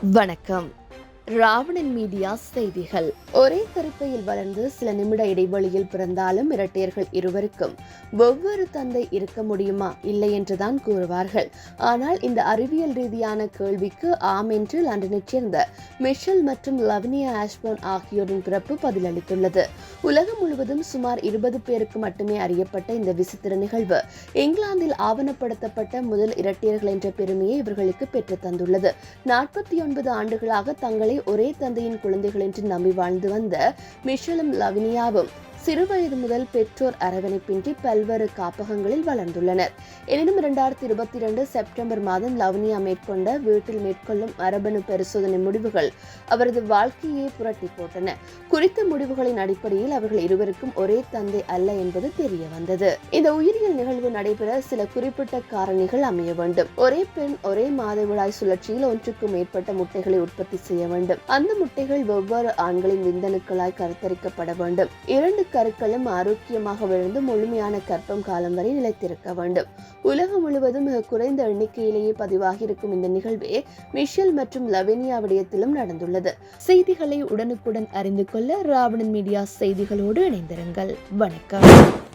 வணக்கம். ராவணன் மீடியா செய்திகள். ஒரே கருப்பையில் வளர்ந்து சில நிமிட இடைவெளியில் பிறந்தாலும் இரட்டையர்கள் இருவருக்கும் வெவ்வேறு தந்தை இருக்க முடியுமா, இல்லை என்றுதான் கூறுவார்கள். ஆனால் இந்த அறிவியல் ரீதியான கேள்விக்கு ஆம் என்று லண்டனைச் சேர்ந்த மிஷல் மற்றும் லவ்னியா ஆஷ்போன் ஆகியோரின் பிறப்பு பதிலளித்துள்ளது. உலகம் முழுவதும் சுமார் 20 பேருக்கு மட்டுமே அறியப்பட்ட இந்த விசித்திர நிகழ்வு இங்கிலாந்தில் ஆவணப்படுத்தப்பட்ட முதல் இரட்டையர்கள் என்ற பெருமையை இவர்களுக்கு பெற்றுத் தந்துள்ளது. 49 ஆண்டுகளாக தங்களை ஒரே தந்தையின் குழந்தைகள் என்று நம்பி வாழ்ந்து வந்த மிஷலும் லவினியாவும் சிறுவயது முதல் பெற்றோர் அரவணைப்பின்றி பல்வேறு காப்பகங்களில் வளர்ந்துள்ளனர். எனினும் 2022 செப்டம்பர் மாதம் லவ்னியா மேற்கொண்ட வீட்டில் மேற்கொள்ளும் மரபணு பரிசோதனை முடிவுகள் அவரது வாழ்க்கையை புரட்டி போட்டன. குறித்த முடிவுகளின் அடிப்படையில் அவர்கள் இருவருக்கும் ஒரே தந்தை அல்ல என்பது தெரிய வந்தது. இந்த உயிரியல் நிகழ்வு நடைபெற சில குறிப்பிட்ட காரணிகள் அமைய வேண்டும். ஒரே பெண் ஒரே மாதவிடாய் சுழற்சியில் ஒன்றுக்கும் மேற்பட்ட முட்டைகளை உற்பத்தி செய்ய வேண்டும். அந்த முட்டைகள் வெவ்வேறு ஆண்களின் விந்தணுக்களாய் கருத்தரிக்கப்பட வேண்டும். 2 கருக்களும் ஆரோக்கியமாக விழுந்து முழுமையான கர்ப்பம் காலம் வரை நிலைத்திருக்க வேண்டும். உலகம் முழுவதும் மிக குறைந்த எண்ணிக்கையிலேயே பதிவாகி இருக்கும் இந்த நிகழ்வே மிஷல் மற்றும் லவேனியா விடயத்திலும் நடந்துள்ளது. செய்திகளை உடனுக்குடன் அறிந்து கொள்ள ராவணன் மீடியா செய்திகளோடு இணைந்திருங்கள். வணக்கம்.